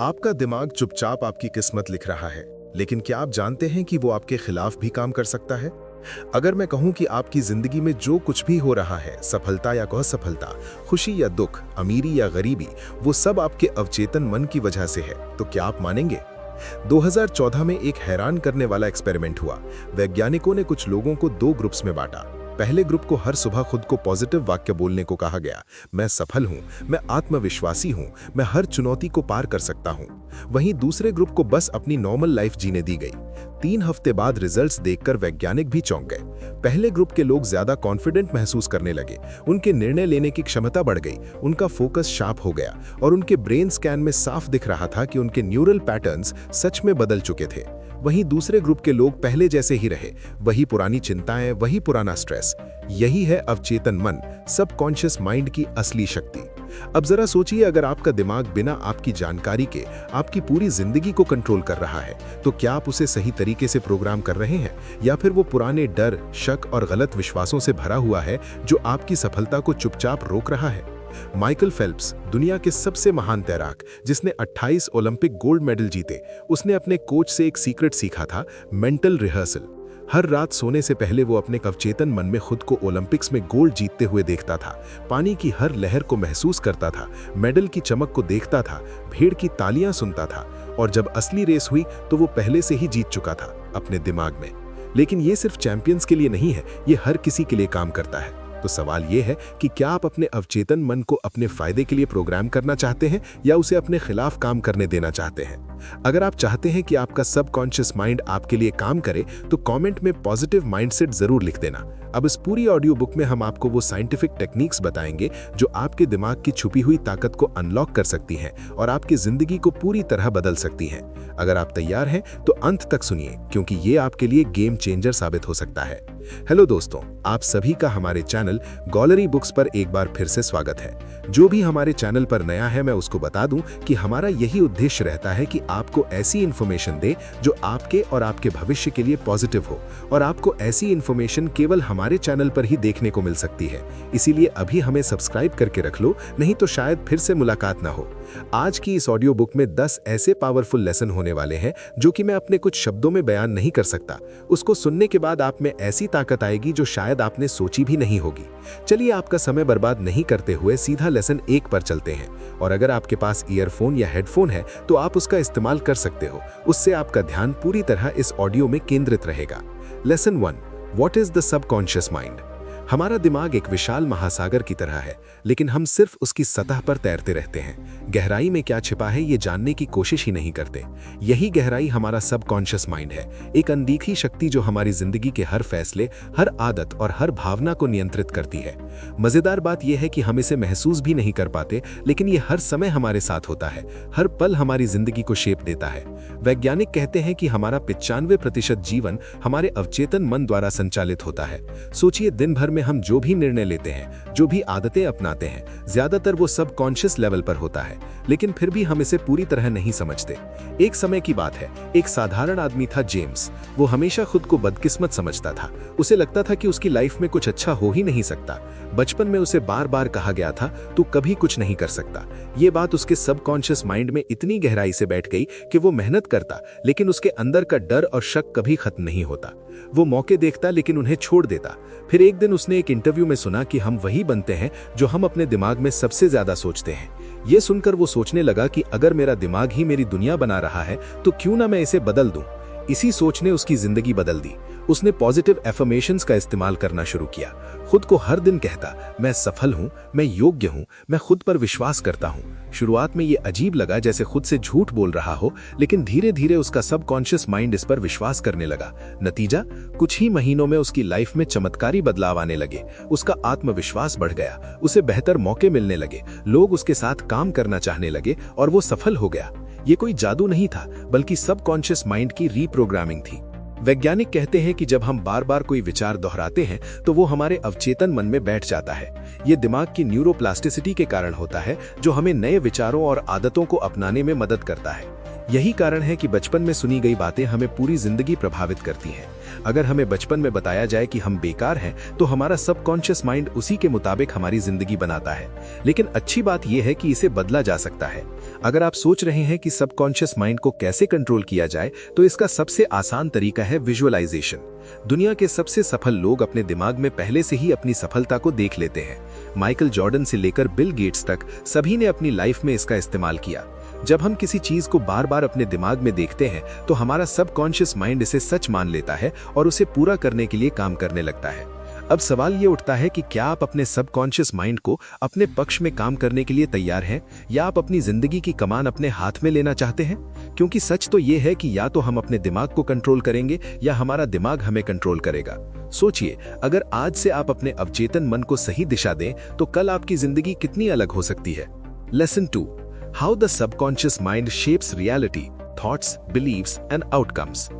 आपका दिमाग चुपचाप आपकी किस्मत लिख रहा है, लेकिन क्या आप जानते हैं कि वो आपके खिलाफ भी काम कर सकता है? अगर मैं कहूं कि आपकी जिंदगी में जो कुछ भी हो रहा है, सफलता या असफलता, खुशी या दुख, अमीरी या गरीबी, वो सब आपके अवचेतन मन की वजह से है, तो क्या आप मानेंगे? 2014 में एक हैरान करने वाला एक्सपेरिमेंट हुआ। वैज्ञानिकों ने कुछ लोगों को दो ग्रुप्स में बांटा। पहले ग्रुप को हर सुबह खुद को पॉजिटिव वाक्य बोलने को कहा गया, मैं सफल हूं, मैं आत्मविश्वासी हूं, मैं हर चुनौती को पार कर सकता हूं। वहीं दूसरे ग्रुप को बस अपनी नॉर्मल लाइफ जीने दी गई। 3 हफ्ते बाद रिजल्ट्स देखकर वैज्ञानिक भी चौंक गए। पहले ग्रुप के लोग ज्यादा कॉन्फिडेंट महसूस करने लगे, उनके निर्णय लेने की क्षमता बढ़ गई, उनका फोकस शार्प हो गया और उनके ब्रेन स्कैन में साफ दिख रहा था कि उनके न्यूरल पैटर्न्स सच में बदल चुके थे। वहीं दूसरे ग्रुप के लोग पहले जैसे ही रहे, वही पुरानी चिंताएं, वही पुराना स्ट्रेस। यही है अवचेतन मन, सबकॉन्शियस माइंड की असली शक्ति। अब जरा सोचिए, अगर आपका दिमाग बिना आपकी जानकारी के आपकी पूरी जिंदगी को कंट्रोल कर रहा है, तो क्या आप उसे सही तरीके से प्रोग्राम कर रहे हैं, या फिर वो पुराने डर, शक और गलत विश्वासों से भरा हुआ है जो आपकी सफलता को चुपचाप रोक रहा है? माइकल फेल्प्स, दुनिया के सबसे महान तैराक, जिसने 28 ओलंपिक गोल्ड मेडल जीते, उसने अपने कोच से एक सीक्रेट सीखा था, मेंटल रिहर्सल। हर रात सोने से पहले वो अपने अवचेतन मन में खुद को ओलंपिक्स में गोल्ड जीतते हुए देखता था, पानी की हर लहर को महसूस करता था, मेडल की चमक को देखता था, भीड़ की तालियां सुनता था, और जब असली रेस हुई तो वो पहले से ही जीत चुका था अपने दिमाग में। लेकिन ये सिर्फ चैंपियंस के लिए नहीं है, ये हर किसी के लिए काम करता है। तो सवाल ये है कि क्या आप अपने अवचेतन मन को अपने फायदे के लिए प्रोग्राम करना चाहते हैं, या उसे अपने खिलाफ काम करने देना चाहते हैं? अगर आप चाहते हैं कि आपका सबकॉन्शियस माइंड आपके लिए काम करे, तो कमेंट में पॉजिटिव माइंडसेट जरूर लिख देना। अब इस पूरी ऑडियो बुक में हम आपको वो साइंटिफिक टेक्निक्स बताएंगे जो आपके दिमाग की छुपी हुई ताकत को अनलॉक कर सकती हैं और आपकी जिंदगी को पूरी तरह बदल सकती हैं। अगर आप तैयार हैं तो अंत तक सुनिए, क्योंकि ये आपके लिए गेम चेंजर साबित हो सकता है। हेलो दोस्तों, आप सभी का हमारे चैनल गॉलरी बुक्स पर एक बार फिर से स्वागत है। जो भी हमारे चैनल पर नया है, मैं उसको बता दूं कि हमारा यही उद्देश्य रहता है कि आपको ऐसी इन्फॉर्मेशन दे जो आपके और आपके भविष्य के लिए पॉजिटिव हो, और आपको ऐसी इन्फॉर्मेशन केवल हमारे चैनल पर ही देखने को मिल सकती है। इसीलिए अभी हमें सब्सक्राइब करके रख लो, नहीं तो शायद फिर से मुलाकात ना हो। आज की इस ऑडियो बुक में 10 ऐसे पावरफुल लेसन होने वाले हैं जो कि मैं अपने कुछ शब्दों में बयान नहीं कर सकता। उसको सुनने के बाद आप में ऐसी ताकत आएगी जो शायद आपने सोची भी नहीं होगी। चलिए, आपका समय बर्बाद नहीं करते हुए सीधा लेसन 1 पर चलते हैं। और अगर आपके पास ईयरफोन या हेडफोन है तो आप उसका इस्तेमाल कर सकते हो, उससे आपका ध्यान पूरी तरह इस ऑडियो में केंद्रित रहेगा। Lesson 1, what is the subconscious mind? हमारा दिमाग एक विशाल महासागर की तरह है, लेकिन हम सिर्फ उसकी सतह पर तैरते रहते हैं। गहराई में क्या छिपा है ये जानने की कोशिश ही नहीं करते। यही गहराई हमारा सबकॉन्शियस माइंड है, एक अनदेखी शक्ति जो हमारी जिंदगी के हर फैसले, हर आदत और हर भावना को नियंत्रित करती है। मजेदार बात यह है कि हम इसे महसूस भी नहीं कर पाते, लेकिन ये हर समय हमारे साथ होता है, हर पल हमारी जिंदगी को शेप देता है। वैज्ञानिक कहते हैं कि हमारा 95% जीवन हमारे अवचेतन मन द्वारा संचालित होता है। सोचिए, दिन भर में हम जो भी निर्णय लेते हैं, जो भी आदतें अपनाते हैं, ज्यादातर वो सबकॉन्शियस लेवल पर होता है, लेकिन फिर भी हम इसे पूरी तरह नहीं समझते। एक समय की बात है, एक साधारण आदमी था, जेम्स। वो हमेशा खुद को बदकिस्मत समझता था। उसे लगता था कि उसकी लाइफ में कुछ अच्छा हो ही नहीं सकता। बचपन में उसे बार बार कहा गया था, तू कभी कुछ नहीं कर सकता। ये बात उसके सबकॉन्शियस माइंड में इतनी गहराई से बैठ गई कि वो मेहनत करता, लेकिन उसके अंदर का डर और शक कभी खत्म नहीं होता। वो मौके देखता, लेकिन उन्हें छोड़ देता। फिर एक दिन उसने एक इंटरव्यू में सुना कि हम वही बनते हैं जो हम अपने दिमाग में सबसे ज्यादा सोचते हैं। ये सुनकर वो सोचने लगा कि अगर मेरा दिमाग ही मेरी दुनिया बना रहा है तो क्यों ना मैं इसे बदल दूं। इसी सोच ने उसकी जिंदगी बदल दी। उसने पॉजिटिव एफर्मेशंस का इस्तेमाल करना शुरू किया। खुद को हर दिन कहता, मैं सफल हूं, मैं योग्य हूं, मैं खुद पर विश्वास करता हूं। शुरुआत में ये अजीब लगा, जैसे खुद से झूठ बोल रहा हो, लेकिन धीरे धीरे उसका सबकॉन्शियस माइंड इस पर विश्वास करने लगा। नतीजा, कुछ ही महीनों में उसकी लाइफ में चमत्कारी बदलाव आने लगे। उसका आत्मविश्वास बढ़ गया, उसे बेहतर मौके मिलने लगे, लोग उसके साथ काम करना चाहने लगे और वो सफल हो गया। ये कोई जादू नहीं था, बल्कि सबकॉन्शियस माइंड की रीप्रोग्रामिंग थी। वैज्ञानिक कहते हैं कि जब हम बार बार कोई विचार दोहराते हैं तो वो हमारे अवचेतन मन में बैठ जाता है। ये दिमाग की न्यूरोप्लास्टिसिटी के कारण होता है, जो हमें नए विचारों और आदतों को अपनाने में मदद करता है। यही कारण है कि बचपन में सुनी गई बातें हमें पूरी जिंदगी प्रभावित करती हैं। अगर हमें बचपन में बताया जाए कि हम बेकार हैं, तो हमारा सबकॉन्शियस माइंड उसी के मुताबिक हमारी जिंदगी बनाता है। लेकिन अच्छी बात यह है कि इसे बदला जा सकता है। अगर आप सोच रहे हैं कि सबकॉन्शियस माइंड को कैसे कंट्रोल किया जाए, तो इसका सबसे आसान तरीका है विजुअलाइजेशन। दुनिया के सबसे सफल लोग अपने दिमाग में पहले से ही अपनी सफलता को देख लेते हैं। माइकल जॉर्डन से लेकर बिल गेट्स तक सभी ने अपनी लाइफ में इसका इस्तेमाल किया। जब हम किसी चीज को बार बार अपने दिमाग में देखते हैं, तो हमारा सबकॉन्शियस माइंड इसे सच मान लेता है और उसे पूरा करने के लिए काम करने लगता है। अब सवाल ये उठता है कि क्या आप अपने सबकॉन्शियस माइंड को अपने पक्ष में काम करने के लिए तैयार हैं, या आप अपनी जिंदगी की कमान अपने हाथ में लेना चाहते हैं? क्योंकि सच तो ये है कि या तो हम अपने दिमाग को कंट्रोल करेंगे या हमारा दिमाग हमें कंट्रोल करेगा। सोचिए, अगर आज से आप अपने अवचेतन मन को सही दिशा दें, तो कल आपकी जिंदगी कितनी अलग हो सकती है। Lesson 2, how the subconscious mind shapes reality, thoughts, beliefs and outcomes.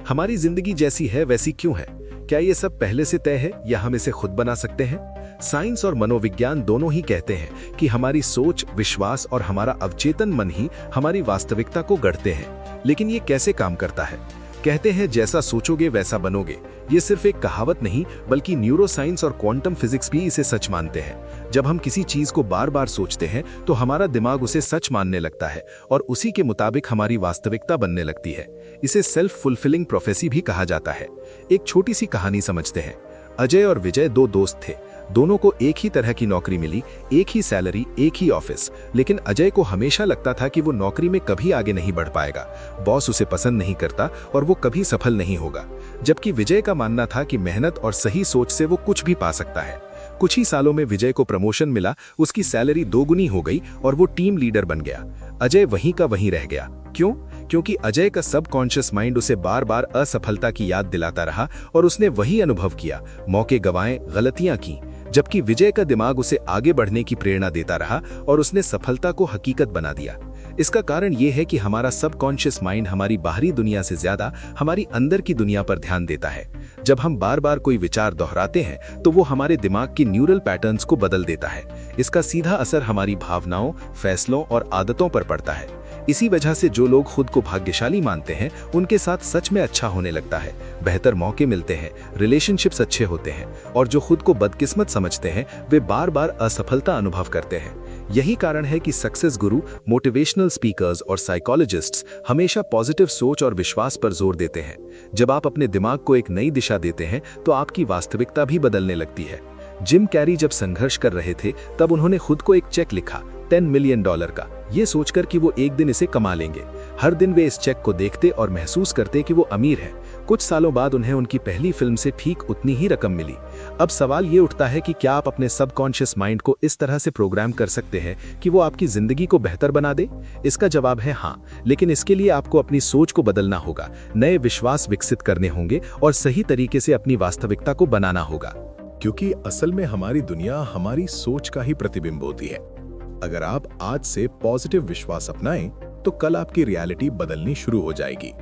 हमारी जिंदगी जैसी है वैसी क्यों है? क्या ये सब पहले से तय है या हम इसे खुद बना सकते हैं? साइंस और मनोविज्ञान दोनों ही कहते हैं कि हमारी सोच, विश्वास और हमारा अवचेतन मन ही हमारी वास्तविकता को गढ़ते हैं। लेकिन ये कैसे काम करता है? कहते हैं जैसा सोचोगे वैसा बनोगे। ये सिर्फ एक कहावत नहीं, बल्कि न्यूरोसाइंस और क्वांटम फिजिक्स भी इसे सच मानते हैं। जब हम किसी चीज को बार बार सोचते हैं, तो हमारा दिमाग उसे सच मानने लगता है और उसी के मुताबिक हमारी वास्तविकता बनने लगती है। इसे सेल्फ फुलफिलिंग प्रोफेसी भी कहा जाता है। एक छोटी सी कहानी समझते हैं। अजय और विजय दो दोस्त थे। दोनों को एक ही तरह की नौकरी मिली, एक ही सैलरी, एक ही ऑफिस। लेकिन अजय को हमेशा लगता था कि वो नौकरी में कभी आगे नहीं बढ़ पाएगा, बॉस उसे पसंद नहीं करता और वो कभी सफल नहीं होगा। जबकि विजय का मानना था कि मेहनत और सही सोच से वो कुछ भी पा सकता है। कुछ ही सालों में विजय को प्रमोशन मिला, उसकी सैलरी दोगुनी हो गई और वो टीम लीडर बन गया। अजय वहीं का वहीं रह गया। क्यों? क्योंकि अजय का सबकॉन्शियस माइंड उसे बार बार असफलता की याद दिलाता रहा और उसने वही अनुभव किया, मौके गंवाए, गलतियां की। जबकि विजय का दिमाग उसे आगे बढ़ने की प्रेरणा देता रहा और उसने सफलता को हकीकत बना दिया। इसका कारण यह है कि हमारा सबकॉन्शियस माइंड हमारी बाहरी दुनिया से ज्यादा हमारी अंदर की दुनिया पर ध्यान देता है। जब हम बार बार कोई विचार दोहराते हैं, तो वो हमारे दिमाग की न्यूरल पैटर्न्स को बदल देता है। इसका सीधा असर हमारी भावनाओं, फैसलों और आदतों पर पड़ता है। इसी वजह से जो लोग खुद को भाग्यशाली मानते हैं, उनके साथ सच में अच्छा होने लगता है, बेहतर मौके मिलते हैं, रिलेशनशिप्स अच्छे होते हैं। और जो खुद को बदकिस्मत समझते हैं, वे बार बार असफलता अनुभव करते हैं। यही कारण है कि सक्सेस गुरु, मोटिवेशनल स्पीकर्स और साइकोलॉजिस्ट्स हमेशा पॉजिटिव सोच और विश्वास पर जोर देते हैं। जब आप अपने दिमाग को एक नई दिशा देते हैं, तो आपकी वास्तविकता भी बदलने लगती है। जिम कैरी जब संघर्ष कर रहे थे, तब उन्होंने खुद को एक चेक लिखा, $10 मिलियन का, ये सोचकर कि वो एक दिन इसे कमा लेंगे। हर दिन वे इस चेक को देखते और महसूस करते कि वो अमीर हैं। कुछ सालों बाद उन्हें उनकी पहली फिल्म से ठीक उतनी ही रकम मिली। अब सवाल ये उठता है कि क्या आप अपने सबकॉन्शियस माइंड को इस तरह से प्रोग्राम कर सकते हैं कि वो आपकी जिंदगी को बेहतर बना दे? इसका जवाब है हाँ, लेकिन इसके लिए आपको अपनी सोच को बदलना होगा, नए विश्वास विकसित करने होंगे और सही तरीके से अपनी वास्तविकता को बनाना होगा। क्योंकि असल में हमारी दुनिया हमारी सोच का ही प्रतिबिंब होती है। अगर आप आज से पॉजिटिव विश्वास अपनाएं, तो कल आपकी रियलिटी बदलनी शुरू हो जाएगी।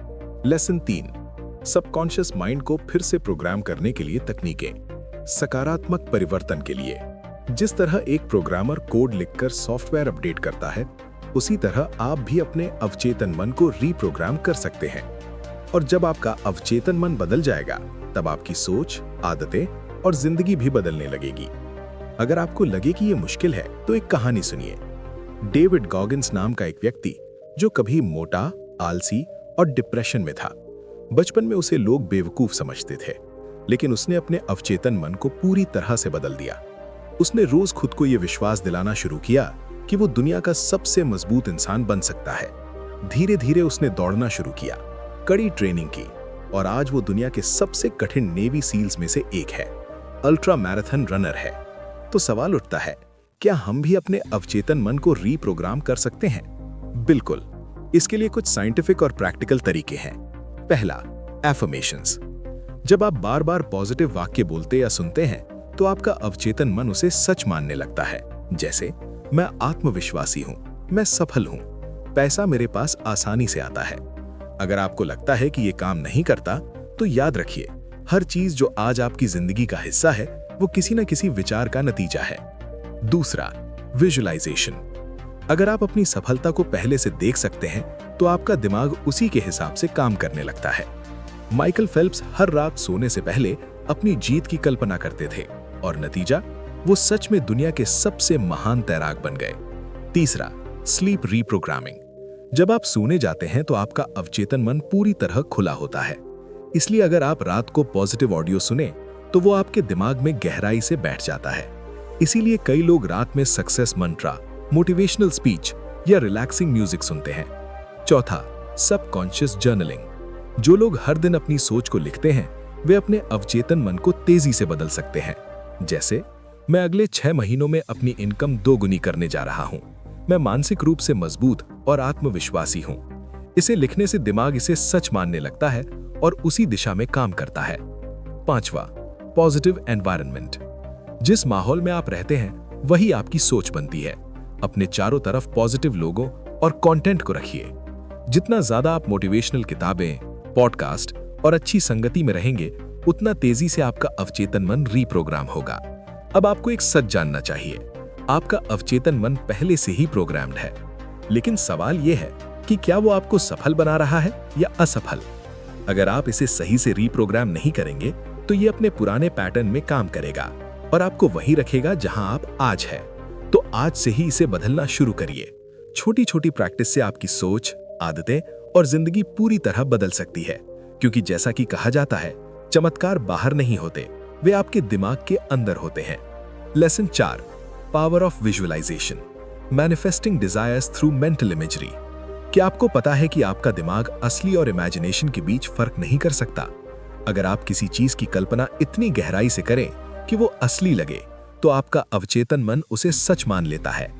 लेसन 3, सबकॉन्शियस माइंड को फिर से प्रोग्राम करने के लिए तकनीकें। सकारात्मक परिवर्तन के लिए जिस तरह एक प्रोग्रामर कोड लिखकर सॉफ्टवेयर अपडेट करता है, उसी तरह आप भी अपने अवचेतन मन को रीप्रोग्राम कर सकते हैं। और जब आपका अवचेतन मन बदल जाएगा, तब आपकी सोच, आदतें और जिंदगी भी बदलने लगेगी। अगर आपको लगे कि ये मुश्किल है, तो एक कहानी सुनिए। डेविड गॉगिन्स नाम का एक व्यक्ति, जो कभी मोटा, आलसी और डिप्रेशन में था। बचपन में उसे लोग बेवकूफ समझते थे, लेकिन उसने अपने अवचेतन मन को पूरी तरह से बदल दिया। उसने रोज खुद को यह विश्वास दिलाना शुरू किया कि वो दुनिया का सबसे मजबूत इंसान बन सकता है। धीरे धीरे उसने दौड़ना शुरू किया, कड़ी ट्रेनिंग की और आज वो दुनिया के सबसे कठिन नेवी सील्स में से एक है, अल्ट्रा मैराथन रनर है। तो सवाल उठता है, क्या हम भी अपने अवचेतन मन को रीप्रोग्राम कर सकते हैं? बिल्कुल। इसके लिए कुछ साइंटिफिक और प्रैक्टिकल तरीके हैं। पहला, एफर्मेशंस। जब आप बार बार पॉजिटिव वाक्य बोलते या सुनते हैं, तो आपका अवचेतन मन उसे सच मानने लगता है। जैसे, मैं आत्मविश्वासी हूं, मैं सफल हूं, पैसा मेरे पास आसानी से आता है। अगर आपको लगता है कि ये काम नहीं करता, तो याद रखिए, हर चीज जो आज आपकी जिंदगी का हिस्सा है, वो किसी न किसी विचार का नतीजा है। दूसरा, विजुअलाइजेशन। अगर आप अपनी सफलता को पहले से देख सकते हैं, तो तो आपका दिमाग उसी के हिसाब से काम करने लगता है। माइकल फेल्प्स हर रात सोने से पहले अपनी जीत की कल्पना करते थे और नतीजा, वो सच में दुनिया के सबसे महान तैराक बन गए। तीसरा, स्लीप रीप्रोग्रामिंग। जब आप सोने जाते हैं तो आपका अवचेतन मन पूरी तरह खुला होता है। इसलिए अगर आप रात को पॉजिटिव ऑडियो सुने तो वो आपके दिमाग में गहराई से बैठ जाता है। इसीलिए कई लोग रात में सक्सेस मंत्रा, मोटिवेशनल स्पीच या रिलैक्सिंग म्यूजिक सुनते हैं। चौथा, सबकॉन्शियस जर्नलिंग। जो लोग हर दिन अपनी सोच को लिखते हैं वे अपने अवचेतन मन को तेजी से बदल सकते हैं। जैसे, मैं अगले 6 महीनों में अपनी इनकम 2 गुनी करने जा रहा हूं। मैं मानसिक रूप से मजबूत और आत्मविश्वासी हूं। इसे लिखने से दिमाग इसे सच मानने लगता है और उसी दिशा में काम करता है। पांचवा, पॉजिटिव एनवायरनमेंट। जिस माहौल में आप रहते हैं वही आपकी सोच बनती है। अपने चारों तरफ पॉजिटिव लोगों और कंटेंट को रखिए। जितना ज्यादा आप मोटिवेशनल किताबें, पॉडकास्ट और अच्छी संगति में रहेंगे, उतना तेजी से आपका अवचेतन मन रीप्रोग्राम होगा। अब आपको एक सच जानना चाहिए, आपका अवचेतन मन पहले से ही प्रोग्राम्ड है। लेकिन सवाल यह है कि क्या वो आपको सफल बना रहा है या असफल। अगर आप इसे सही से रीप्रोग्राम नहीं करेंगे तो ये अपने पुराने पैटर्न में काम करेगा और आपको वहीं रखेगा जहां आप आज है। तो आज से ही इसे बदलना शुरू करिए। छोटी छोटी प्रैक्टिस से आपकी सोच, आदतें और जिंदगी पूरी तरह बदल सकती है, क्योंकि जैसा कि कहा जाता है, चमत्कार बाहर नहीं होते, वे आपके दिमाग के अंदर होते हैं। Lesson 4, power of visualisation, manifesting desires through mental imagery. क्या आपको पता है कि आपका दिमाग असली और इमेजिनेशन के बीच फर्क नहीं कर सकता? अगर आप किसी चीज की कल्पना इतनी गहराई से करें कि वो असली लगे, तो आपका अवचेतन मन उसे सच मान लेता है।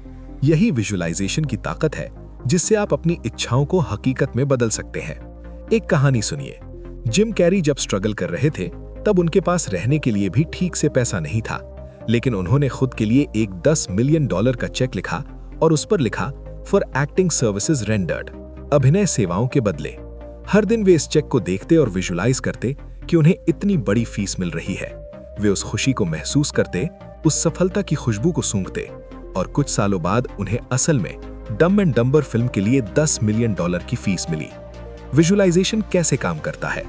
यही विजुअलाइजेशन की ताकत है, जिससे आप अपनी इच्छाओं को हकीकत में बदल सकते हैं। एक कहानी सुनिए। जिम कैरी जब स्ट्रगल कर रहे थे, तब उनके पास रहने के लिए भी ठीक से पैसा नहीं था, लेकिन उन्होंने खुद के लिए एक $10 मिलियन का चेक लिखा और उस पर लिखा, फॉर एक्टिंग सर्विसेज रेंडर्ड, अभिनय सेवाओं के बदले। हर दिन वे इस चेक को देखते और विजुअलाइज करते कि उन्हें इतनी बड़ी फीस मिल रही है। वे उस खुशी को महसूस करते, उस सफलता की खुशबू को सूंघते, और कुछ सालों बाद उन्हें असल में डम एंड डम्बर फिल्म के लिए $10 मिलियन की फीस मिली। विजुअलाइजेशन कैसे काम करता है?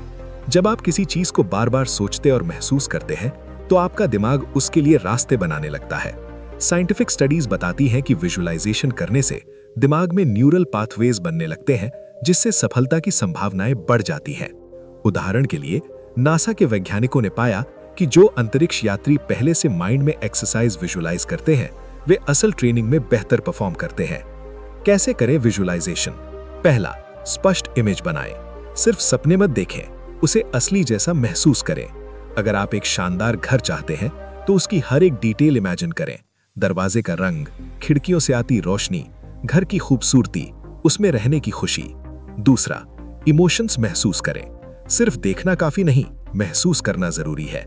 जब आप किसी चीज को बार बार सोचते और महसूस करते हैं, तो आपका दिमाग उसके लिए रास्ते बनाने लगता है। साइंटिफिक स्टडीज बताती हैं कि विजुअलाइजेशन करने से दिमाग में न्यूरल पाथवेज बनने लगते हैं, जिससे सफलता की संभावनाएं बढ़ जाती हैं। उदाहरण के लिए, नासा के वैज्ञानिकों ने पाया कि जो अंतरिक्ष यात्री पहले से माइंड में एक्सरसाइज विजुअलाइज करते हैं, वे असल ट्रेनिंग में बेहतर परफॉर्म करते हैं। कैसे करें विजुअलाइजेशन? पहला, स्पष्ट इमेज बनाएं। सिर्फ सपने मत देखें, उसे असली जैसा महसूस करें। अगर आप एक शानदार घर चाहते हैं, तो उसकी हर एक डिटेल इमेजिन करें। दरवाजे का रंग, खिड़कियों से आती रोशनी, घर की खूबसूरती, उसमें रहने की खुशी। दूसरा, इमोशंस महसूस करें। सिर्फ देखना काफी नहीं, महसूस करना जरूरी है।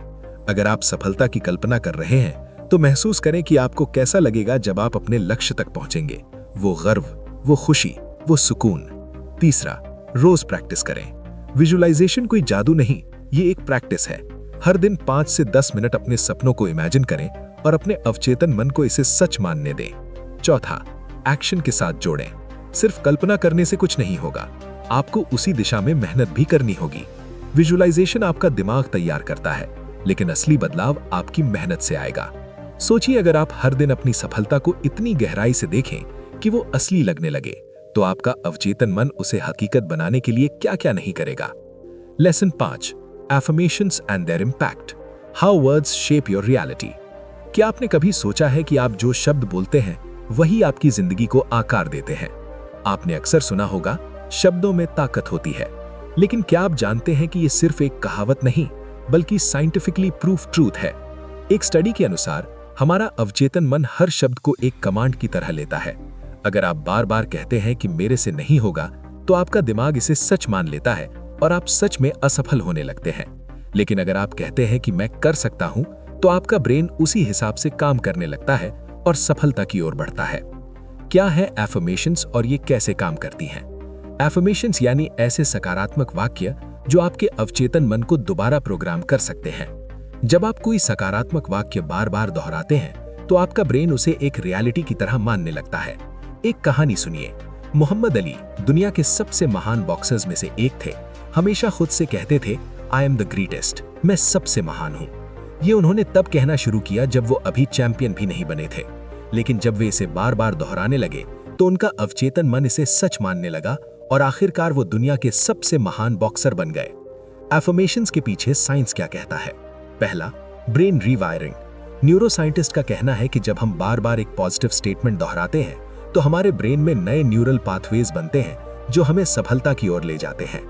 अगर आप सफलता की कल्पना कर रहे हैं, तो महसूस करें कि आपको कैसा लगेगा जब आप अपने लक्ष्य तक पहुंचेंगे। वो गर्व, वो खुशी, वो सुकून। तीसरा, रोज प्रैक्टिस करें। विजुअलाइजेशन कोई जादू नहीं, ये एक प्रैक्टिस है। हर दिन 5 से 10 मिनट अपने सपनों को इमेजिन करें और अपने अवचेतन मन को इसे सच मानने दें। चौथा, एक्शन के साथ जोड़ें। सिर्फ कल्पना करने से कुछ नहीं होगा, आपको उसी दिशा में मेहनत भी करनी होगी। विजुअलाइजेशन आपका दिमाग तैयार करता है, लेकिन असली बदलाव आपकी मेहनत से आएगा। सोचिए, अगर आप हर दिन अपनी सफलता को इतनी गहराई से देखें कि वो असली लगने लगे, तो आपका अवचेतन मन उसे हकीकत बनाने के लिए क्या क्या नहीं करेगा। Lesson 5, affirmations and there impact, how words shape your reality. क्या आपने कभी सोचा है कि आप जो शब्द बोलते हैं वही आपकी जिंदगी को आकार देते हैं? आपने अक्सर सुना होगा, शब्दों में ताकत होती है। लेकिन क्या आप जानते हैं कि ये सिर्फ एक कहावत नहीं, बल्कि साइंटिफिकली प्रूफ ट्रूथ है। एक स्टडी के अनुसार हमारा अवचेतन मन हर शब्द को एक कमांड की तरह लेता है। अगर आप बार बार कहते हैं कि मेरे से नहीं होगा, तो आपका दिमाग इसे सच मान लेता है और आप सच में असफल होने लगते हैं। लेकिन अगर आप कहते हैं कि मैं कर सकता हूं, तो आपका ब्रेन उसी हिसाब से काम करने लगता है और सफलता की ओर बढ़ता है। क्या है एफर्मेशंस और ये कैसे काम करती हैं? एफर्मेशंस यानी ऐसे सकारात्मक वाक्य जो आपके अवचेतन मन को दोबारा प्रोग्राम कर सकते हैं। जब आप कोई सकारात्मक वाक्य बार बार दोहराते हैं, तो आपका ब्रेन उसे एक रियलिटी की तरह मानने लगता है। एक कहानी सुनिए। मोहम्मद अली दुनिया के सबसे महान बॉक्सर्स में से एक थे। हमेशा खुद से कहते थे, आई एम द ग्रेटेस्ट, मैं सबसे महान हूँ। ये उन्होंने तब कहना शुरू किया जब वो अभी चैंपियन भी नहीं बने थे, लेकिन जब वे इसे बार बार दोहराने लगे तो उनका अवचेतन मन इसे सच मानने लगा और आखिरकार वो दुनिया के सबसे महान बॉक्सर बन गए। एफर्मेशंस के पीछे साइंस क्या कहता है? पहला, ब्रेन रीवायरिंग। न्यूरोसाइंटिस्ट का कहना है कि जब हम बार बार एक पॉजिटिव स्टेटमेंट दोहराते हैं तो हमारे ब्रेन में नए न्यूरल पाथवेज बनते हैं जो हमें सफलता की ओर ले जाते हैं।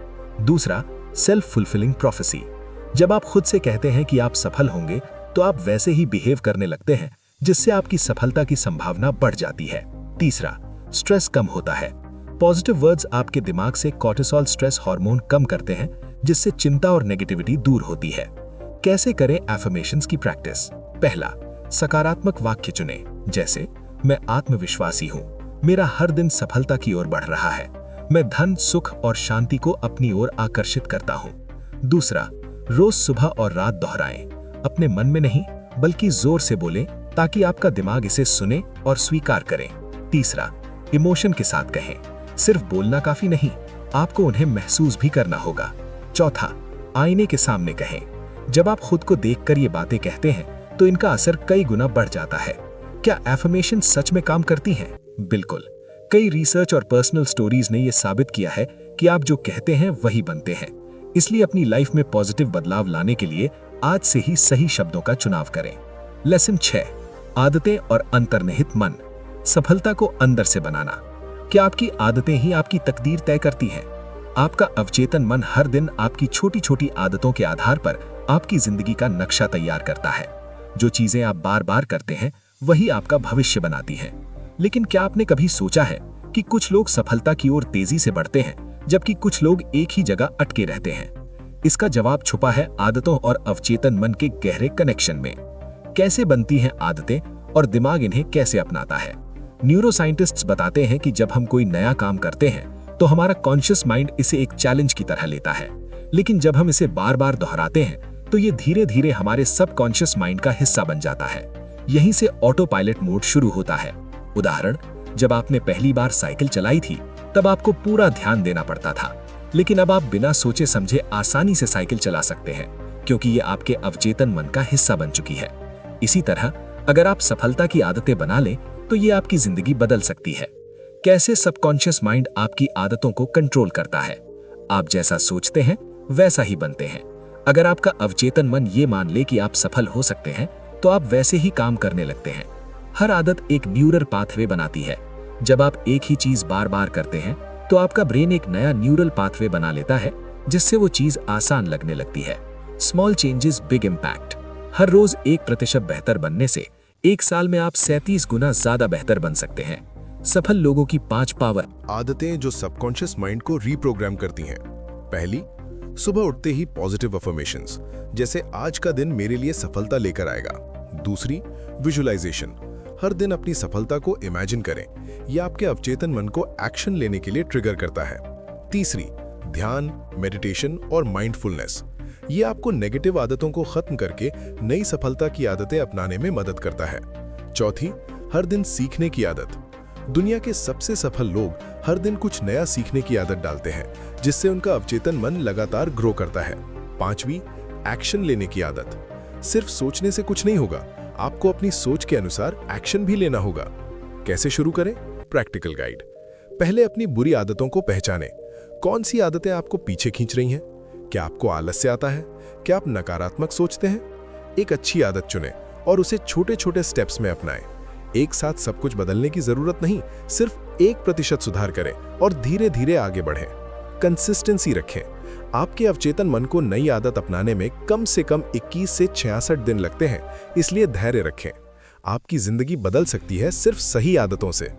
दूसरा, सेल्फ फुलफिलिंग प्रोफेसी। जब आप खुद से कहते हैं कि आप सफल होंगे तो आप वैसे ही बिहेव करने लगते हैं, जिससे आपकी सफलता की संभावना बढ़ जाती है। तीसरा, स्ट्रेस कम होता है। पॉजिटिव वर्ड्स आपके दिमाग से कॉर्टिसोल स्ट्रेस हार्मोन कम करते हैं, जिससे चिंता और नेगेटिविटी दूर होती है। कैसे करें एफर्मेशंस की प्रैक्टिस? पहला, सकारात्मक वाक्य चुनें, जैसे मैं आत्मविश्वासी हूँ, मेरा हर दिन सफलता की ओर बढ़ रहा है, मैं धन, सुख और शांति को अपनी ओर आकर्षित करता हूँ। दूसरा, रोज सुबह और रात दोहराएं, अपने मन में नहीं बल्कि जोर से बोलें ताकि आपका दिमाग इसे सुने और स्वीकार करें। तीसरा, इमोशन के साथ कहें, सिर्फ बोलना काफी नहीं, आपको उन्हें महसूस भी करना होगा। चौथा, आईने के सामने कहें। जब आप खुद को देखकर ये बातें कहते हैं तो इनका असर कई गुना बढ़ जाता है। क्या एफर्मेशन सच में काम करती हैं? बिल्कुल। कई रिसर्च और पर्सनल स्टोरीज ने यह साबित किया है कि आप जो कहते हैं वही बनते हैं। इसलिए अपनी लाइफ में पॉजिटिव बदलाव लाने के लिए आज से ही सही शब्दों का चुनाव करें। लेसन 6, आदतें और अंतर्निहित मन। सफलता को अंदर से बनाना। क्या आपकी आदतें ही आपकी तकदीर तय करती हैं? आपका अवचेतन मन हर दिन आपकी छोटी छोटी आदतों के आधार पर आपकी जिंदगी का नक्शा तैयार करता है। जो चीजें आप बार बार करते हैं वही आपका भविष्य बनाती हैं। लेकिन क्या आपने कभी सोचा है कि कुछ लोग सफलता की ओर तेजी से बढ़ते हैं जबकि कुछ लोग एक ही जगह अटके रहते हैं? इसका जवाब छुपा है आदतों और अवचेतन मन के गहरे कनेक्शन में। कैसे बनती हैं आदतें और दिमाग इन्हें कैसे अपनाता है? न्यूरोसाइंटिस्ट्स बताते हैं कि जब हम कोई नया काम करते हैं तो हमारा कॉन्शियस माइंड इसे एक चैलेंज की तरह लेता है, लेकिन जब हम इसे बार बार दोहराते हैं तो ये धीरे धीरे हमारे सबकॉन्शियस माइंड का हिस्सा बन जाता है। यहीं से ऑटो पायलट मोड शुरू होता है। उदाहरण, जब आपने पहली बार साइकिल चलाई थी तब आपको पूरा ध्यान देना पड़ता था, लेकिन अब आप बिना सोचे समझे आसानी से साइकिल चला सकते हैं क्योंकि ये आपके अवचेतन मन का हिस्सा बन चुकी है। इसी तरह अगर आप सफलता की आदतें बना लें तो ये आपकी जिंदगी बदल सकती है। कैसे सबकॉन्शियस माइंड आपकी आदतों को कंट्रोल करता है? आप जैसा सोचते हैं वैसा ही बनते हैं। अगर आपका अवचेतन मन ये मान ले कि आप सफल हो सकते हैं तो आप वैसे ही काम करने लगते हैं। हर आदत एक न्यूरल पाथवे बनाती है। जब आप एक ही चीज बार बार करते हैं तो आपका ब्रेन एक नया न्यूरल पाथवे बना लेता है, जिससे वो चीज आसान लगने लगती है। Small changes big impact. हर रोज 1% बेहतर बनने से 1 साल में आप 37 गुना ज्यादा बेहतर बन सकते हैं। सफल लोगों की 5 पावर आदतें जो सबकॉन्शियस माइंड को रीप्रोग्राम करती हैं। पहली, सुबह उठते ही पॉजिटिव अफर्मेशंस, जैसे आज का दिन मेरे लिए सफलता लेकर आएगा। दूसरी, विजुअलाइजेशन। हर दिन अपनी सफलता को इमेजिन करें। यह आपके अवचेतन मन को एक्शन लेने के लिए ट्रिगर करता है। तीसरी, ध्यान, मेडिटेशन और माइंडफुलनेस। ये आपको नेगेटिव आदतों को खत्म करके नई सफलता की आदतें अपनाने में मदद करता है। चौथी, हर दिन सीखने की आदत। दुनिया के सबसे सफल लोग हर दिन कुछ नया सीखने की आदत डालते हैं, जिससे उनका अवचेतन मन लगातार ग्रो करता है। पांचवी, एक्शन लेने की आदत। सिर्फ सोचने से कुछ नहीं होगा, आपको अपनी सोच के अनुसार एक्शन भी लेना होगा। कैसे शुरू करें? Practical guide. पहले अपनी बुरी आदतों को पहचानें। कौन सी आदतें आपको पीछे खींच रही हैं? क्या आपको आलस्य आता है? क्या आप नकारात्मक सोचते हैं? एक अच्छी आदत चुनें और उसे छोटे छोटे स्टेप्स में अपनाएं। एक साथ सब कुछ बदलने की जरूरत नहीं, सिर्फ 1% सुधार करें और धीरे धीरे आगे बढ़ें। कंसिस्टेंसी रखें। आपके अवचेतन मन को नई आदत अपनाने में कम से कम 21 से 66 दिन लगते हैं, इसलिए धैर्य रखें। आपकी जिंदगी बदल सकती है सिर्फ सही आदतों से।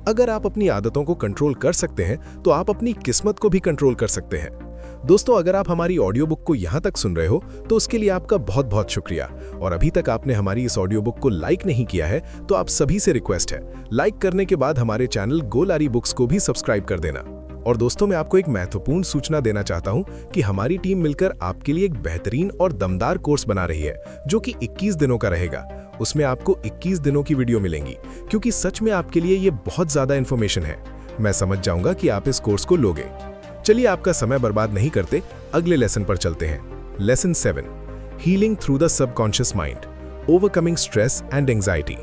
अगर आप अपनी आदतों को कंट्रोल कर सकते हैं तो आप अपनी किस्मत को भी कंट्रोल कर सकते हैं। दोस्तों, अगर आप हमारी ऑडियो बुक को यहाँ तक सुन रहे हो तो उसके लिए आपका बहुत बहुत शुक्रिया। और अभी तक आपने हमारी इस ऑडियो बुक को लाइक नहीं किया है तो आप सभी से रिक्वेस्ट है, लाइक करने के बाद हमारे चैनल गोलारी बुक्स को भी सब्सक्राइब कर देना। और दोस्तों, मैं आपको एक महत्वपूर्ण सूचना देना चाहता हूं कि हमारी टीम मिलकर आपके लिए एक बेहतरीन और दमदार कोर्स बना रही है, जो कि 21 दिनों का रहेगा। उसमें आपको 21 दिनों की वीडियो मिलेंगी, क्योंकि सच में आपके लिए ये बहुत ज्यादा इन्फॉर्मेशन है। मैं समझ जाऊंगा कि आप इस कोर्स को लोगे। चलिए आपका समय बर्बाद नहीं करते, अगले लेसन पर चलते हैं। Lesson 7, healing through the subconscious mind, overcoming stress and anxiety.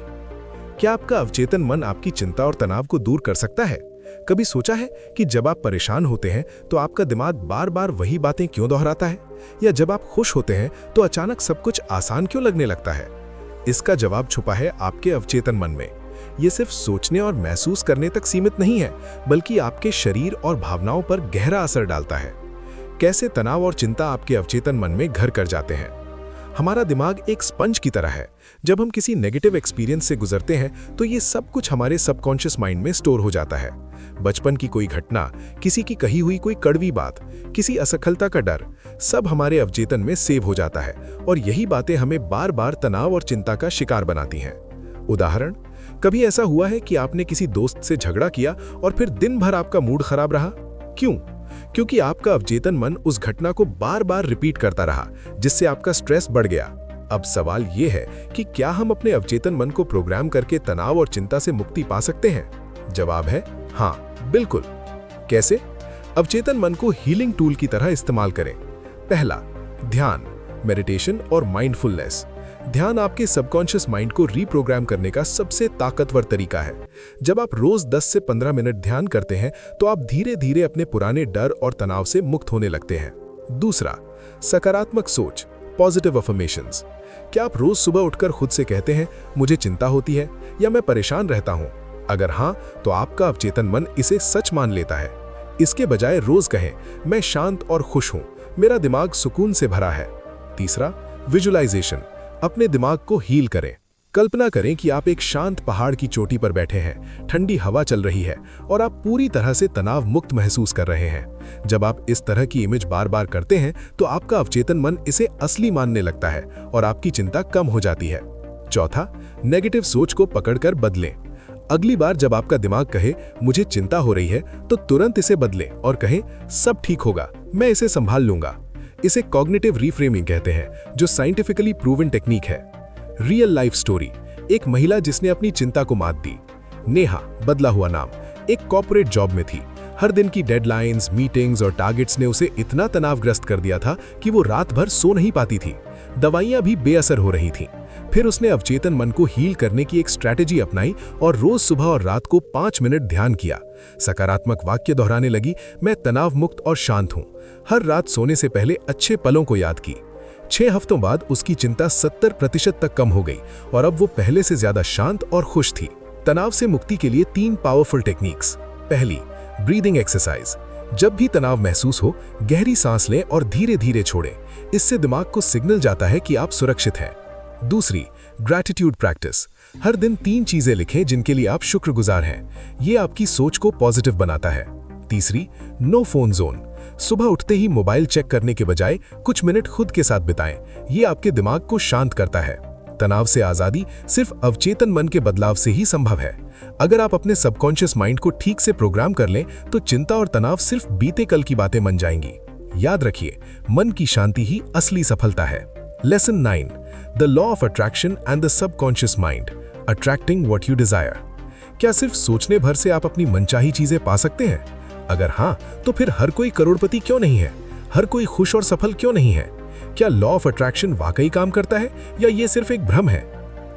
क्या आपका अवचेतन मन आपकी चिंता और तनाव को दूर कर सकता है? कभी सोचा है कि जब आप परेशान होते हैं तो आपका दिमाग बार बार वही बातें क्यों दोहराता है? या जब आप खुश होते हैं तो अचानक सब कुछ आसान क्यों लगने लगता है? इसका जवाब छुपा है आपके अवचेतन मन में। ये सिर्फ सोचने और महसूस करने तक सीमित नहीं है, बल्कि आपके शरीर और भावनाओं पर गहरा असर डालता है। कैसे तनाव और चिंता आपके अवचेतन मन में घर कर जाते हैं? हमारा दिमाग एक स्पंज की तरह है। जब हम किसी नेगेटिव एक्सपीरियंस से गुजरते हैं तो ये सब कुछ हमारे सबकॉन्शियस माइंड में स्टोर हो जाता है। बचपन की कोई घटना, किसी की कही हुई कोई कड़वी बात, किसी असफलता का डर, सब हमारे अवचेतन में सेव हो जाता है और यही बातें हमें बार बार तनाव और चिंता का शिकार बनाती हैं। उदाहरण, कभी ऐसा हुआ है कि आपने किसी दोस्त से झगड़ा किया और फिर दिन भर आपका मूड खराब रहा? क्यों? क्योंकि आपका अवचेतन मन उस घटना को बार बार रिपीट करता रहा, जिससे आपका स्ट्रेस बढ़ गया। अब सवाल यह है कि क्या हम अपने अवचेतन मन को प्रोग्राम करके तनाव और चिंता से मुक्ति पा सकते हैं? जवाब है हाँ, बिल्कुल। कैसे? अवचेतन मन को हीलिंग टूल की तरह इस्तेमाल करें। पहला, ध्यान, मेडिटेशन और माइंडफुलनेस। ध्यान आपके सबकॉन्शियस माइंड को रीप्रोग्राम करने का सबसे ताकतवर तरीका है। जब आप रोज 10 से 15 मिनट ध्यान करते हैं तो आप धीरे धीरे अपने पुराने डर और तनाव से मुक्त होने लगते हैं। दूसरा, सकारात्मक सोच, पॉजिटिव अफर्मेशंस। क्या आप रोज सुबह उठकर खुद से कहते हैं, मुझे चिंता होती है या मैं परेशान रहता हूं? अगर हाँ, तो आपका अवचेतन मन इसे सच मान लेता है। इसके बजाय रोज कहें, मैं शांत और खुश हूं, मेरा दिमाग सुकून से भरा है। तीसरा, विजुअलाइजेशन, अपने दिमाग को हील करें। कल्पना करें कि आप एक शांत पहाड़ की चोटी पर बैठे हैं, ठंडी हवा चल रही है और आप पूरी तरह से तनाव मुक्त महसूस कर रहे हैं। जब आप इस तरह की इमेज बार बार करते हैं तो आपका अवचेतन मन इसे असली मानने लगता है और आपकी चिंता कम हो जाती है। चौथा, नेगेटिव सोच को पकड़कर बदलें। अगली बार जब आपका दिमाग कहे, मुझे चिंता हो रही है, तो तुरंत इसे बदलें और कहें, सब ठीक होगा, मैं इसे संभाल लूंगा। इसे कॉग्निटिव रीफ्रेमिंग कहते हैं, जो साइंटिफिकली प्रूवन टेक्निक है। रियल लाइफ स्टोरी, एक महिला जिसने अपनी चिंता को मात दी। नेहा, बदला हुआ नाम, एक कॉर्पोरेट जॉब में थी। हर दिन की डेडलाइंस, मीटिंग्स और टारगेट्स ने उसे इतना तनावग्रस्त कर दिया था कि वो रात भर सो नहीं पाती थी। दवाइयां भी बेअसर हो रही थीं। फिर उसने अवचेतन मन को हील करने की एक स्ट्रैटेजी अपनाई और रोज सुबह और रात को 5 मिनट ध्यान किया। सकारात्मक वाक्य दोहराने लगी, मैं तनाव मुक्त और शांत हूं। हर रात सोने से पहले अच्छे पलों को याद की। 6 हफ्तों बाद उसकी चिंता 70% तक कम हो गई और अब वो पहले से ज्यादा शांत और खुश थी। तनाव से मुक्ति के लिए 3 पावरफुल टेक्निक्स। पहली, ब्रीदिंग एक्सरसाइज। जब भी तनाव महसूस हो, गहरी सांस लें और धीरे धीरे छोड़ें। इससे दिमाग को सिग्नल जाता है कि आप सुरक्षित हैं। दूसरी, ग्रैटिट्यूड प्रैक्टिस। हर दिन 3 चीजें लिखें जिनके लिए आप शुक्रगुजार हैं। ये आपकी सोच को पॉजिटिव बनाता है। तीसरी, नो फोन जोन। सुबह उठते ही मोबाइल चेक करने के बजाय कुछ मिनट खुद के साथ बिताएं। ये आपके दिमाग को शांत करता है। तनाव से आजादी सिर्फ अवचेतन मन के बदलाव से ही संभव है। अगर आप अपने सबकॉन्शियस माइंड को ठीक से प्रोग्राम कर लें तो चिंता और तनाव सिर्फ बीते कल की बातें बन जाएंगी। याद रखिए, मन की शांति ही असली सफलता है। Lesson 9, the law of attraction and the subconscious mind, attracting what you desire. क्या सिर्फ सोचने भर से आप अपनी मनचाही चीजें पा सकते हैं? अगर हाँ, तो फिर हर कोई करोड़पति क्यों नहीं है? हर कोई खुश और सफल क्यों नहीं है? क्या लॉ ऑफ अट्रैक्शन वाकई काम करता है या ये सिर्फ एक भ्रम है?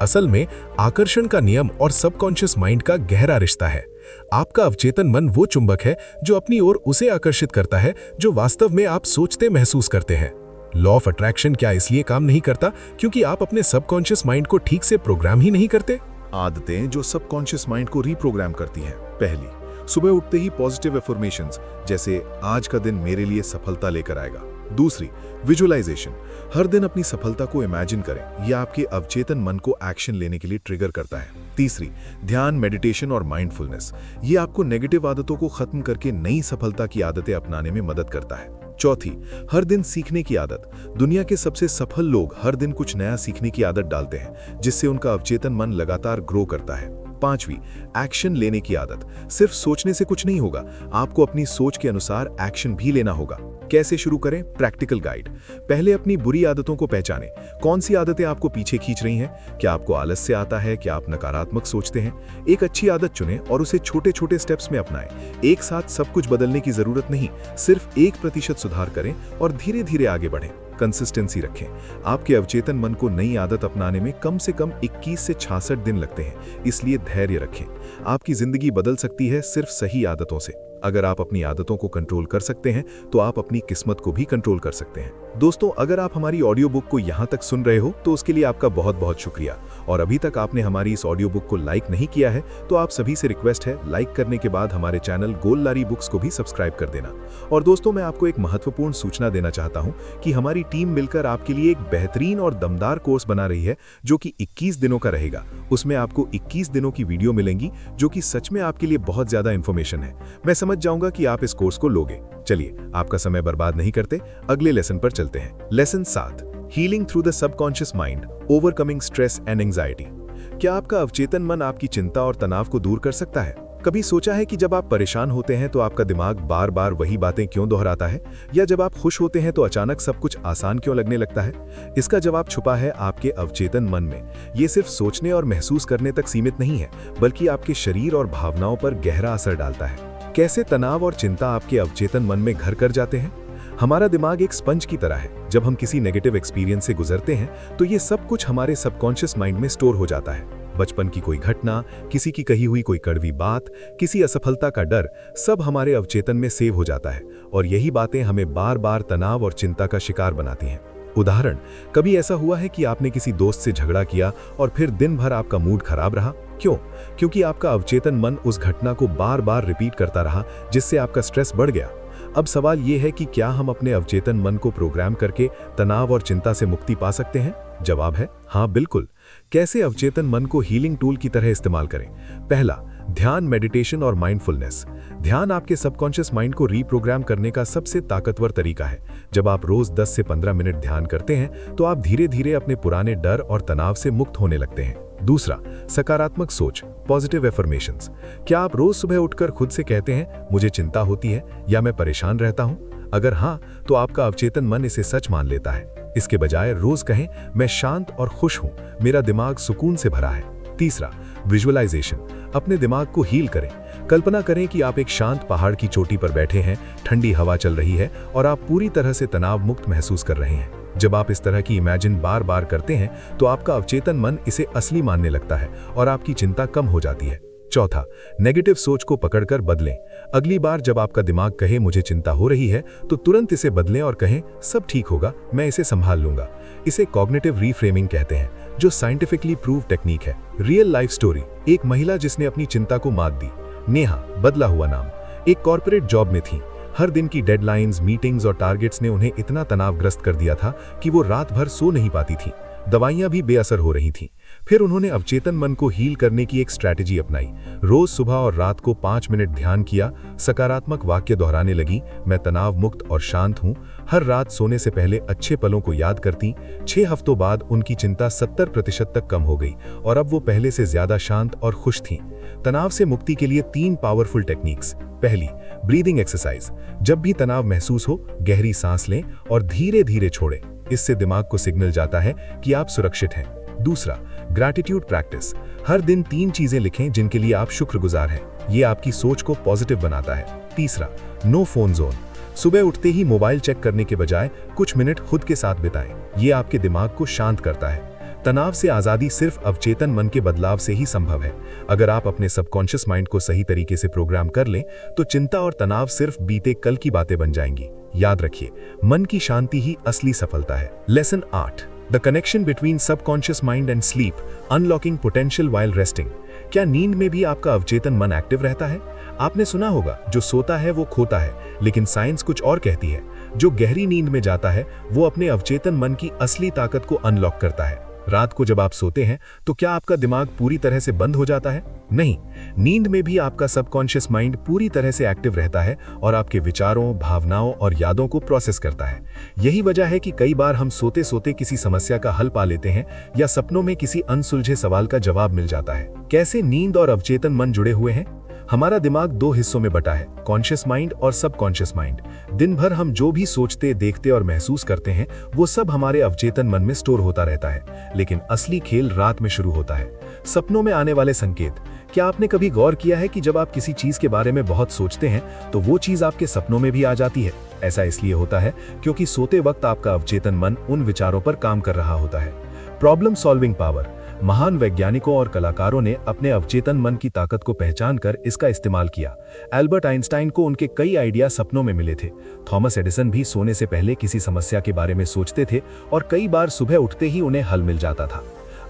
असल में आकर्षण का नियम और सबकॉन्शियस माइंड का गहरा रिश्ता है। आपका अवचेतन मन वो चुंबक है जो अपनी ओर उसे आकर्षित करता है जो वास्तव में आप सोचते महसूस करते हैं। लॉ ऑफ अट्रैक्शन क्या इसलिए काम नहीं करता क्योंकि आप अपने सबकॉन्शियस माइंड को ठीक से प्रोग्राम ही नहीं करते? आदतें जो सबकॉन्शियस माइंड को रीप्रोग्राम करती हैं। पहली, सुबह उठते ही पॉजिटिव अफर्मेशंस, जैसे आज का दिन मेरे लिए सफलता लेकर आएगा। दूसरी, विजुअलाइजेशन। हर दिन अपनी सफलता को इमेजिन करें। यह आपके अवचेतन मन को एक्शन लेने के लिए ट्रिगर करता है। तीसरी, ध्यान, मेडिटेशन और माइंडफुलनेस। ये आपको नेगेटिव आदतों को खत्म करके नई सफलता की आदतें अपनाने में मदद करता है। चौथी, हर दिन सीखने की आदत। दुनिया के सबसे सफल लोग हर दिन कुछ नया सीखने की आदत डालते हैं, जिससे उनका अवचेतन मन लगातार ग्रो करता है। पांचवी, एक्शन लेने की आदत। सिर्फ सोचने से कुछ नहीं होगा, आपको अपनी सोच के अनुसार एक्शन भी लेना होगा। कैसे शुरू करें? Practical guide. पहले अपनी बुरी आदतों को पहचानें। कौन सी आदतें आपको पीछे खींच रही हैं? क्या आपको आलस से आता है? क्या आप नकारात्मक सोचते हैं? एक अच्छी आदत चुनें और उसे छोटे छोटे स्टेप्स में अपनाएं। एक साथ सब कुछ बदलने की जरूरत नहीं, सिर्फ 1% सुधार करें और धीरे धीरे आगे बढ़ें। कंसिस्टेंसी रखें। आपके अवचेतन मन को नई आदत अपनाने में कम से कम 21 से 66 दिन लगते हैं, इसलिए धैर्य रखें। आपकी जिंदगी बदल सकती है सिर्फ सही आदतों से। अगर आप अपनी आदतों को कंट्रोल कर सकते हैं तो आप अपनी किस्मत को भी कंट्रोल कर सकते हैं। दोस्तों, अगर आप हमारी ऑडियो बुक को यहाँ तक सुन रहे हो तो उसके लिए आपका बहुत बहुत शुक्रिया। और अभी तक आपने हमारी इस ऑडियो बुक को लाइक नहीं किया है तो आप सभी से रिक्वेस्ट है, लाइक करने के बाद हमारे चैनल गोललारी बुक्स को भी सब्सक्राइब कर देना। और दोस्तों, मैं आपको एक महत्वपूर्ण सूचना देना चाहता हूँ कि हमारी टीम मिलकर आपके लिए एक बेहतरीन और दमदार कोर्स बना रही है जो कि 21 दिनों का रहेगा। उसमें आपको 21 दिनों की वीडियो मिलेंगी जो कि सच में आपके लिए बहुत ज्यादा इंफॉर्मेशन है। मैं समझ जाऊंगा कि आप इस कोर्स को लोगे। चलिए, आपका समय बर्बाद नहीं करते, अगले लेसन पर चलते हैं। Lesson 7, healing through the subconscious mind, overcoming stress and anxiety. क्या आपका अवचेतन मन आपकी चिंता और तनाव को दूर कर सकता है? कभी सोचा है कि जब आप परेशान होते हैं तो आपका दिमाग बार बार वही बातें क्यों दोहराता है? या जब आप खुश होते हैं तो अचानक सब कुछ आसान क्यों लगने लगता है? इसका जवाब छुपा है आपके अवचेतन मन में। ये सिर्फ सोचने और महसूस करने तक सीमित नहीं है, बल्कि आपके शरीर और भावनाओं पर गहरा असर डालता है। कैसे तनाव और चिंता आपके अवचेतन मन में घर कर जाते हैं? हमारा दिमाग एक स्पंज की तरह है। जब हम किसी नेगेटिव एक्सपीरियंस से गुजरते हैं तो ये सब कुछ हमारे सबकॉन्शियस माइंड में स्टोर हो जाता है। बचपन की कोई घटना, किसी की कही हुई कोई कड़वी बात, किसी असफलता का डर, सब हमारे अवचेतन में सेव हो जाता है और यही बातें हमें बार बार तनाव और चिंता का शिकार बनाती हैं। उदाहरण, कभी ऐसा हुआ है कि आपने किसी दोस्त से झगड़ा किया और फिर दिन भर आपका मूड खराब रहा? क्यों? क्योंकि आपका अवचेतन मन उस घटना को बार बार रिपीट करता रहा, जिससे आपका स्ट्रेस बढ़ गया। अब सवाल यह है कि क्या हम अपने अवचेतन मन को प्रोग्राम करके तनाव और चिंता से मुक्ति पा सकते हैं? जवाब है हाँ, बिल्कुल। कैसे अवचेतन मन को हीलिंग टूल की तरह इस्तेमाल करें? पहला, ध्यान, मेडिटेशन और माइंडफुलनेस। ध्यान आपके सबकॉन्शियस माइंड को रीप्रोग्राम करने का सबसे ताकतवर तरीका है। जब आप रोज 10 से 15 मिनट ध्यान करते हैं तो आप धीरे धीरे अपने पुराने डर और तनाव से मुक्त होने लगते हैं। दूसरा, सकारात्मक सोच, पॉजिटिव एफर्मेशंस। क्या आप रोज सुबह उठकर खुद से कहते हैं, मुझे चिंता होती है या मैं परेशान रहता हूं? अगर हाँ, तो आपका अवचेतन मन इसे सच मान लेता है। इसके बजाय रोज कहें, मैं शांत और खुश हूं, मेरा दिमाग सुकून से भरा है। तीसरा, विजुअलाइजेशन। अपने दिमाग को हील करें। कल्पना करें कि आप एक शांत पहाड़ की चोटी पर बैठे हैं, ठंडी हवा चल रही है और आप पूरी तरह से तनाव मुक्त महसूस कर रहे हैं। जब आप इस तरह की इमेजिन बार बार करते हैं तो आपका अवचेतन मन इसे असली मानने लगता है और आपकी चिंता कम हो जाती है। चौथा, नेगेटिव सोच को पकड़कर बदलें। अगली बार जब आपका दिमाग कहे मुझे चिंता हो रही है तो तुरंत इसे बदलें और कहें, सब ठीक होगा, मैं इसे संभाल लूंगा। इसे कॉग्निटिव रीफ्रेमिंग कहते हैं, जो साइंटिफिकली प्रूव टेक्निक है। Real life story. एक महिला जिसने अपनी चिंता को मात दी। नेहा, बदला हुआ नाम, एक कॉर्पोरेट जॉब में थी। हर दिन की डेडलाइंस, मीटिंग्स और टारगेट्स ने उन्हें इतना तनावग्रस्त कर दिया था कि वो रात भर सो नहीं पाती थी। दवाइयां भी बेअसर हो रही थीं। फिर उन्होंने अवचेतन मन को हील करने की एक स्ट्रैटेजी अपनाई। रोज सुबह और रात को 5 मिनट ध्यान किया, सकारात्मक वाक्य दोहराने लगी, मैं तनाव मुक्त और शांत हूं। हर रात सोने से पहले अच्छे पलों को याद करती। 6 हफ्तों बाद उनकी चिंता 70% तक कम हो गई और अब वो पहले से ज्यादा शांत और खुश थीं। तनाव से मुक्ति के लिए 3 पावरफुल टेक्निक्स। पहली, ब्रीदिंग एक्सरसाइज। जब भी तनाव महसूस हो, गहरी सांस लें और धीरे धीरे छोड़ें। इससे दिमाग को सिग्नल जाता है कि आप सुरक्षित हैं। दूसरा, ग्रैटिट्यूड प्रैक्टिस। हर दिन 3 चीजें लिखें जिनके लिए आप शुक्रगुजार हैं। ये आपकी सोच को पॉजिटिव बनाता है। तीसरा, नो फोन जोन। सुबह उठते ही मोबाइल चेक करने के बजाय कुछ मिनट खुद के साथ बिताएं। ये आपके दिमाग को शांत करता है। तनाव से आजादी सिर्फ अवचेतन मन के बदलाव से ही संभव है। अगर आप अपने सबकॉन्शियस माइंड को सही तरीके से प्रोग्राम कर लें तो चिंता और तनाव सिर्फ बीते कल की बातें बन जाएंगी। याद रखिए, मन की शांति ही असली सफलता है। Lesson 8, the connection between subconscious mind and sleep, unlocking potential while resting. क्या नींद में भी आपका अवचेतन मन एक्टिव रहता है? आपने सुना होगा, जो सोता है वो खोता है, लेकिन साइंस कुछ और कहती है। जो गहरी नींद में जाता है वो अपने अवचेतन मन की असली ताकत को अनलॉक करता है। रात को जब आप सोते हैं तो क्या आपका दिमाग पूरी तरह से बंद हो जाता है? नहीं, नींद में भी आपका सबकॉन्शियस माइंड पूरी तरह से एक्टिव रहता है और आपके विचारों, भावनाओं और यादों को प्रोसेस करता है। यही वजह है कि कई बार हम सोते सोते किसी समस्या का हल पा लेते हैं या सपनों में किसी अनसुलझे सवाल का जवाब मिल जाता है। कैसे नींद और अवचेतन मन जुड़े हुए हैं? हमारा दिमाग दो हिस्सों में बटा है, कॉन्शियस माइंड और सबकॉन्शियस माइंड। दिन भर हम जो भी सोचते, देखते और महसूस करते हैं वो सब हमारे अवचेतन मन में स्टोर होता रहता है। लेकिन असली खेल रात में शुरू होता है। सपनों में आने वाले संकेत। क्या आपने कभी गौर किया है कि जब आप किसी चीज के बारे में बहुत सोचते हैं तो वो चीज आपके सपनों में भी आ जाती है? ऐसा इसलिए होता है क्योंकि सोते वक्त आपका अवचेतन मन उन विचारों पर काम कर रहा होता है। Problem solving power. महान वैज्ञानिकों और कलाकारों ने अपने अवचेतन मन की ताकत को पहचान कर इसका इस्तेमाल किया। एल्बर्ट आइंस्टाइन को उनके कई आइडिया सपनों में मिले थे। थॉमस एडिसन भी सोने से पहले किसी समस्या के बारे में सोचते थे और कई बार सुबह उठते ही उन्हें हल मिल जाता था।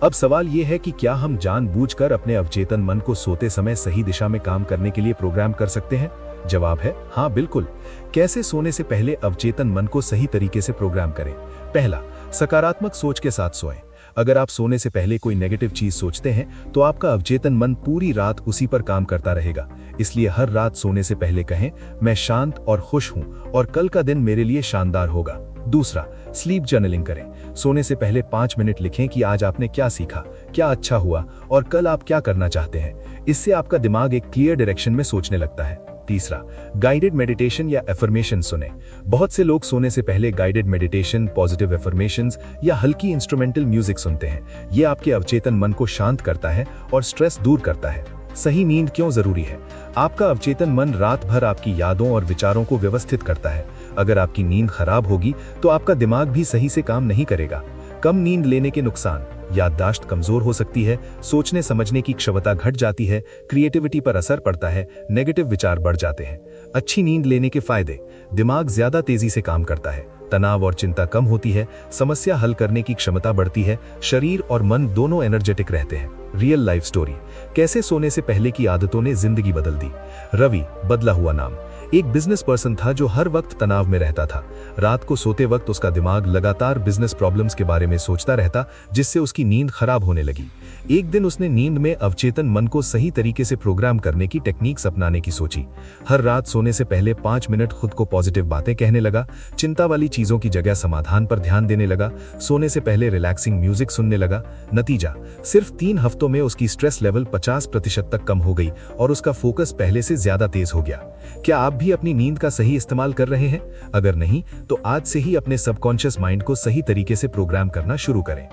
अब सवाल यह है कि क्या हम जानबूझकर अपने अवचेतन मन को सोते समय सही दिशा में काम करने के लिए प्रोग्राम कर सकते हैं? जवाब है हाँ, बिल्कुल। कैसे सोने से पहले अवचेतन मन को सही तरीके से प्रोग्राम करें? पहला, सकारात्मक सोच के साथ सोएं। अगर आप सोने से पहले कोई नेगेटिव चीज सोचते हैं तो आपका अवचेतन मन पूरी रात उसी पर काम करता रहेगा। इसलिए हर रात सोने से पहले कहें, मैं शांत और खुश हूं और कल का दिन मेरे लिए शानदार होगा। दूसरा, स्लीप जर्नलिंग करें। सोने से पहले 5 मिनट लिखें कि आज आपने क्या सीखा, क्या अच्छा हुआ और कल आप क्या करना चाहते हैं। इससे आपका दिमाग एक क्लियर डायरेक्शन में सोचने लगता है। तीसरा, गाइडेड मेडिटेशन या एफर्मेशन सुने। बहुत से लोग सोने से पहले गाइडेड मेडिटेशन, पॉजिटिव एफर्मेशंस या हल्की इंस्ट्रूमेंटल म्यूजिक सुनते हैं। ये आपके अवचेतन मन को शांत करता है और स्ट्रेस दूर करता है। सही नींद क्यों जरूरी है? आपका अवचेतन मन रात भर आपकी यादों और विचारों को व्यवस्थित करता है। अगर आपकी नींद खराब होगी तो आपका दिमाग भी सही से काम नहीं करेगा। कम नींद लेने के नुकसान। याददाश्त कमजोर हो सकती है, सोचने समझने की क्षमता घट जाती है, क्रिएटिविटी पर असर पड़ता है, नेगेटिव विचार बढ़ जाते हैं। अच्छी नींद लेने के फायदे। दिमाग ज्यादा तेजी से काम करता है, तनाव और चिंता कम होती है, समस्या हल करने की क्षमता बढ़ती है, शरीर और मन दोनों एनर्जेटिक रहते हैं। Real life story. कैसे सोने से पहले की आदतों ने जिंदगी बदल दी। रवि, बदला हुआ नाम, एक बिजनेस पर्सन था जो हर वक्त तनाव में रहता था। रात को सोते वक्त उसका दिमाग लगातार बिजनेस प्रॉब्लम्स के बारे में सोचता रहता, जिससे उसकी नींद खराब होने लगी। एक दिन उसने नींद में अवचेतन मन को सही तरीके से प्रोग्राम करने की टेक्निक्स अपनाने की सोची। हर रात सोने से पहले 5 मिनट खुद को पॉजिटिव बातें कहने लगा, चिंता वाली चीजों की जगह समाधान पर ध्यान देने लगा, सोने से पहले रिलैक्सिंग म्यूजिक सुनने लगा। नतीजा, सिर्फ 3 हफ्तों में उसकी स्ट्रेस लेवल 50% तक कम हो गई और उसका फोकस पहले से ज्यादा तेज हो गया। क्या आप भी अपनी नींद का सही इस्तेमाल कर रहे हैं? अगर नहीं तो आज से ही अपने सबकॉन्शियस माइंड को सही तरीके से प्रोग्राम करना शुरू करें।